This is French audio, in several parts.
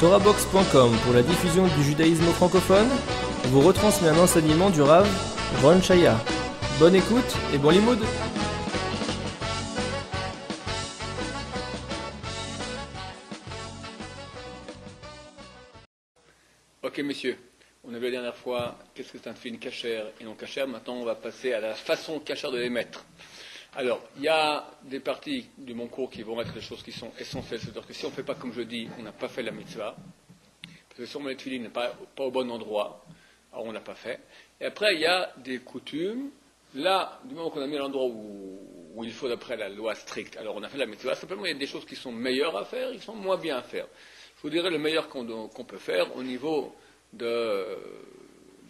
TorahBox.com pour la diffusion du judaïsme francophone vous retransmet un enseignement du Rav Ron Shaya. Bonne écoute et bon limoud. Ok messieurs, on a vu la dernière fois qu'est-ce que c'est un tefillin kasher et non kasher. Maintenant on va passer à la façon kasher de les mettre. Alors, il y a des parties de mon cours qui vont être des choses qui sont essentielles. C'est-à-dire que si on ne fait pas comme je dis, on n'a pas fait la mitzvah. Parce que si on met le tefillin n'est pas au bon endroit, alors on ne l'a pas fait. Et après, il y a des coutumes. Là, du moment qu'on a mis à l'endroit où il faut d'après la loi stricte, alors on a fait la mitzvah. Simplement, il y a des choses qui sont meilleures à faire, qui sont moins bien à faire. Je vous dirais le meilleur qu'on peut faire au niveau des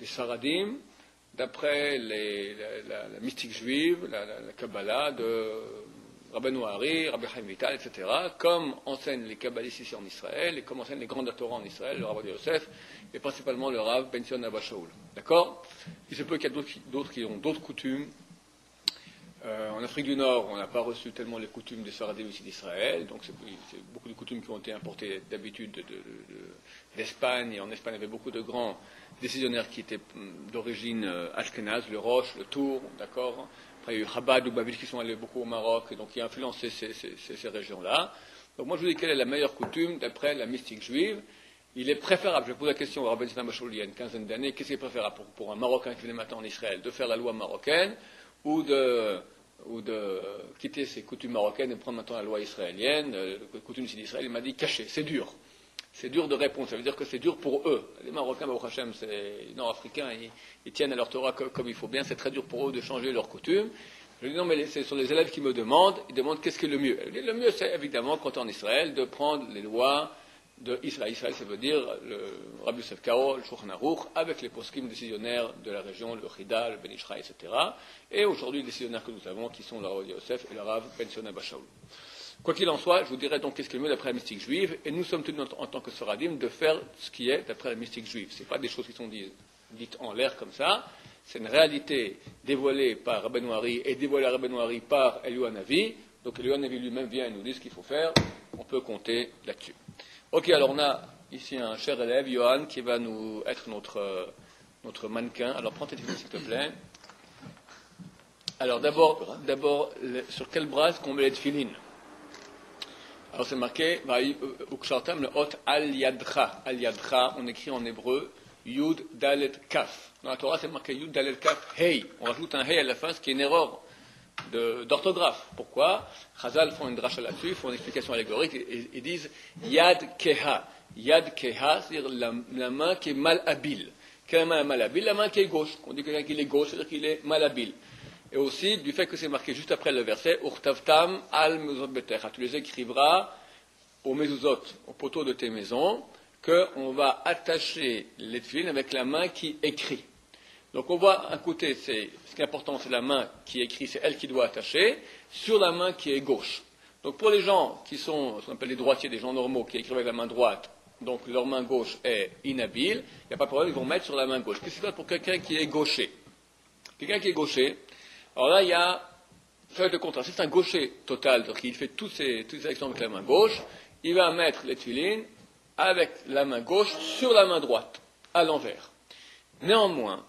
Saradim, d'après la mystique juive, la Kabbalah de Rabbeinu Hari, Rabbi Chaim Vital, etc., comme enseignent les Kabbalistes ici en Israël, et comme enseignent les grands Torah en Israël, le Rav Yosef, et principalement le Rav Ben Zion Abba Shaul. D'accord? Il se peut qu'il y ait d'autres qui ont d'autres coutumes. En Afrique du Nord, on n'a pas reçu tellement les coutumes des Saradim ici d'Israël, donc c'est beaucoup de coutumes qui ont été importées d'habitude d'Espagne, et en Espagne il y avait beaucoup de grands décisionnaires qui étaient d'origine ashkénaze, le Roche, le Tour, d'accord. Après il y a eu Chabad ou Babil qui sont allés beaucoup au Maroc, et donc qui a influencé ces régions-là. Donc moi je vous dis quelle est la meilleure coutume d'après la mystique juive. Il est préférable, je pose la question au Rabbi Zina Machoul il y a une quinzaine d'années, qu'est-ce qui est préférable pour un Marocain qui venait maintenant en Israël, de faire la loi marocaine ou de quitter ses coutumes marocaines et prendre maintenant la loi israélienne, les coutumes ici d'Israël? Il m'a dit caché, c'est dur. C'est dur de répondre, ça veut dire que c'est dur pour eux. Les Marocains, Baruch Hashem, c'est nord-africains, ils tiennent à leur Torah comme il faut bien, c'est très dur pour eux de changer leurs coutumes. Je lui dis non, mais ce sont les élèves qui me demandent, ils demandent qu'est-ce qui est le mieux. Je dis, le mieux, c'est évidemment, quand on est en Israël, de prendre les lois de Israël. Israël, ça veut dire le Rabbi Yosef Karo, le Shulchan Aruch, avec les poskim décisionnaires de la région, le Chida, le Ben Ishraï, etc. Et aujourd'hui, les décisionnaires que nous avons, qui sont le Rav Yosef et le Rav Ben Zion Abba Shaul. Quoi qu'il en soit, je vous dirai donc qu'est-ce qui est le mieux d'après la mystique juive, et nous sommes tenus en tant que Soradim de faire ce qui est d'après la mystique juive. Ce n'est pas des choses qui sont dites en l'air comme ça, c'est une réalité dévoilée par Rabbeinu Hari et dévoilée à Rabbeinu Hari par Eliyahu Hanavi. Donc Eliyahu Hanavi lui-même vient et nous dit ce qu'il faut faire, on peut compter là-dessus. Ok, alors on a ici un cher élève, Johan, qui va nous être notre mannequin. Alors prends tes tefillin s'il te plaît. Alors d'abord, sur quel bras est-ce qu'on met les tefillin? Alors c'est marqué, Ukshartam le hot al yadcha. Al yadcha, on écrit en hébreu Yud Dalet Kaf. Dans la Torah, c'est marqué Yud Dalet Kaf Hey. On rajoute un Hey à la fin, ce qui est une erreur d'orthographe. Pourquoi? Chazal font une dracha là-dessus, font une explication allégorique et disent Yad Keha. Yad Keha, c'est-à-dire la main qui est mal habile. Quelle main est mal habile? La main qui est gauche. On dit que quelqu'un qui est gauche, c'est-à-dire qu'il est mal habile. Et aussi du fait que c'est marqué juste après le verset Urtavtam al mezuzot betecha. Tu les écrivras aux mezuzot, aux poteaux de tes maisons, qu'on va attacher les tefillin avec la main qui écrit. Donc on voit un côté, ce qui est important, c'est la main qui écrit, c'est elle qui doit attacher, sur la main qui est gauche. Donc pour les gens qui sont, ce qu'on appelle les droitiers, des gens normaux, qui écrivent avec la main droite, donc leur main gauche est inhabile, il n'y a pas de problème, ils vont mettre sur la main gauche. Qu'est-ce qui se passe pour quelqu'un qui est gaucher? Quelqu'un qui est gaucher, alors là il y a, ça va être le contraire, c'est un gaucher total, donc il fait toutes ses actions avec la main gauche, il va mettre les tefillin avec la main gauche sur la main droite, à l'envers. Néanmoins,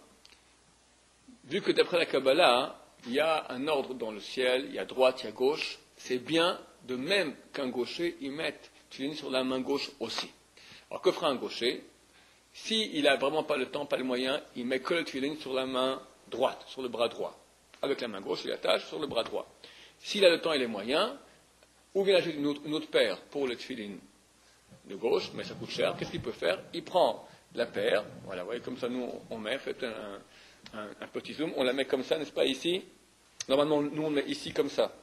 vu que d'après la Kabbalah, il y a un ordre dans le ciel, il y a droite, il y a gauche, c'est bien de même qu'un gaucher, il mette tefillin sur la main gauche aussi. Alors que fera un gaucher? S'il n'a vraiment pas le temps, pas le moyen, il met que le tefillin sur la main droite, sur le bras droit. Avec la main gauche, il attache sur le bras droit. S'il a le temps et les moyens, ou bien il ajoute une autre paire pour le tefillin de gauche, mais ça coûte cher, qu'est-ce qu'il peut faire? Il prend la paire, voilà, vous voyez, comme ça nous on met, faites un petit zoom, on la met comme ça, n'est-ce pas, ici? Normalement, nous on met ici comme ça,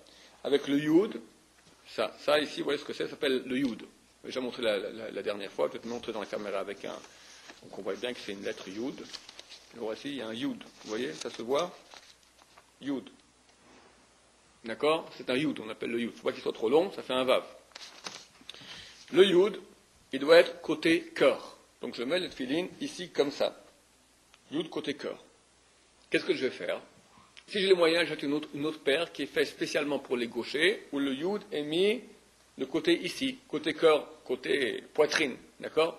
avec le yud, ça ici, vous voyez ce que c'est, ça s'appelle le yud. J'ai déjà montré la dernière fois, peut-être montrer dans la caméra avec donc on voit bien que c'est une lettre yud. Et voici, il y a un yud, vous voyez, ça se voit? Yud. D'accord? C'est un yud, on appelle le yud. Il ne faut pas qu'il soit trop long, ça fait un vav. Le yud, il doit être côté cœur. Donc je mets le tefillin ici comme ça. Yud côté cœur. Qu'est-ce que je vais faire? Si j'ai les moyens, j'achète une autre paire qui est faite spécialement pour les gauchers, où le yud est mis le côté ici, côté cœur, côté poitrine, d'accord?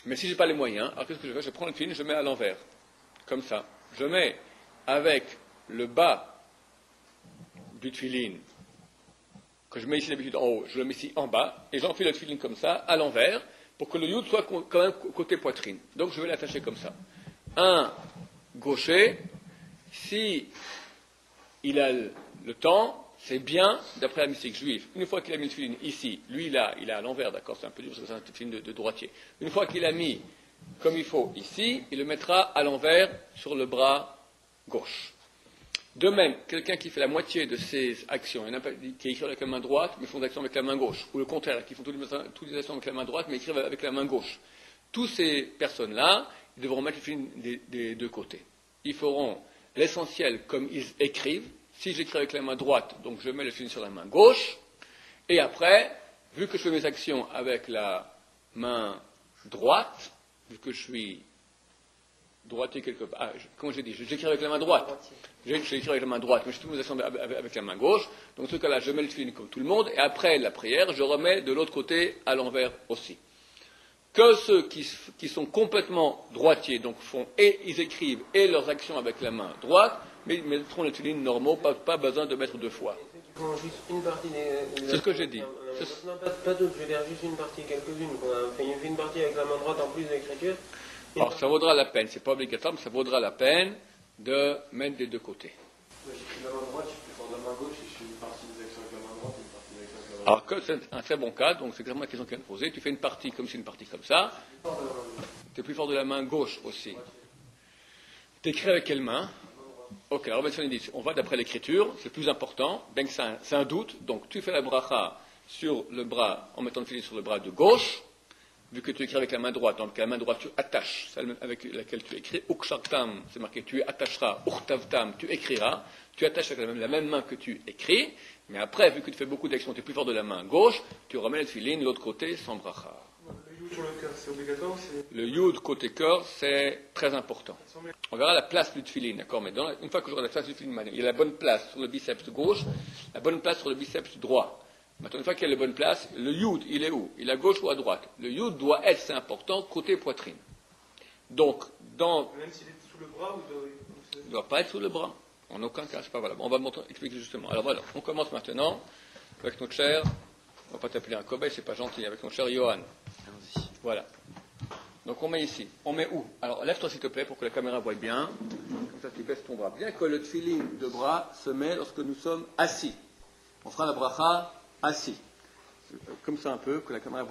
Mais si je n'ai pas les moyens, alors qu'est-ce que je fais? Je prends le tefilin, je mets à l'envers, comme ça. Je mets avec le bas du tefilin, que je mets ici d'habitude en haut, je le mets ici en bas, et j'enfile le tefilin comme ça, à l'envers, pour que le yud soit quand même côté poitrine. Donc je vais l'attacher comme ça. Un gaucher, si il a le temps, c'est bien, d'après la mystique juive. Une fois qu'il a mis le tefilin ici, lui il a à l'envers, d'accord, c'est un peu dur parce que c'est un tefilin de droitier. Une fois qu'il a mis comme il faut ici, il le mettra à l'envers sur le bras gauche. De même, quelqu'un qui fait la moitié de ses actions, il y en a qui écrivent avec la main droite, mais font des actions avec la main gauche, ou le contraire, qui font toutes les actions avec la main droite, mais écrivent avec la main gauche. Toutes ces personnes-là, ils devront mettre le tefilin des deux côtés. Ils feront l'essentiel comme ils écrivent. Si j'écris avec la main droite, donc je mets le tefilin sur la main gauche, et après, vu que je fais mes actions avec la main droite, vu que je suis droitier quelque part, comment j'ai dit, j'écris avec la main droite. J'écris avec la main droite, mais je fais toutes mes actions avec la main gauche. Donc, dans ce cas-là, je mets le tefilin comme tout le monde, et après la prière, je remets de l'autre côté à l'envers aussi. Que ceux qui sont complètement droitiers, donc ils écrivent et leurs actions avec la main droite, mais ils mettront les tefilin normaux, pas besoin de mettre deux fois. Juste une partie C'est ce que j'ai dit. Non, pas toutes, je veux dire juste une partie, quelques-unes. On fait une partie avec la main droite en plus de l'écriture. Alors ça vaudra la peine, c'est pas obligatoire, mais ça vaudra la peine de mettre des deux côtés. J'écris la main droite, je suis plus fort de la main gauche, et je fais une partie des actions avec la main droite et une partie des actions avec la main Alors que c'est un très bon cas, donc c'est exactement la question qu'elle vient de poser. Tu fais une partie comme c'est une partie comme ça. Tu es plus fort de la main gauche aussi. Tu écris avec quelle main? Ok, alors on va d'après l'écriture, c'est plus important, bien que c'est un doute. Donc tu fais la bracha sur le bras, en mettant le tefilin sur le bras de gauche, vu que tu écris avec la main droite, donc la main droite tu attaches, celle avec laquelle tu écris, ukshartam, c'est marqué tu attacheras, urtavtam, tu écriras, tu attaches avec la même main que tu écris, mais après, vu que tu fais beaucoup d'actions, tu es plus fort de la main gauche, tu remets le tefilin de l'autre côté sans bracha. Le yud sur le cœur, c'est obligatoire ou c'est... Le yud côté cœur, c'est très important. On verra la place du tefilin, d'accord, mais une fois que j'aurai la place du tefilin, il y a la bonne place sur le biceps gauche, la bonne place sur le biceps droit. Maintenant, une fois qu'il y a la bonne place, le yud, il est où? Il est à gauche ou à droite? Le yud doit être, c'est important, côté poitrine. Donc, Même s'il est sous le bras ou il ne doit pas être sous le bras. En aucun cas, c'est pas valable. On va expliquer justement. Alors voilà, on commence maintenant avec notre cher, on va pas t'appeler un cobaye, c'est pas gentil, avec notre cher Johan. Voilà. Donc on met ici. On met où? Alors lève-toi s'il te plaît pour que la caméra voie bien. Comme ça tu baisses ton bras. Bien que le tefilin de bras se met lorsque nous sommes assis. On fera la bracha assis. Comme ça un peu, que la caméra voit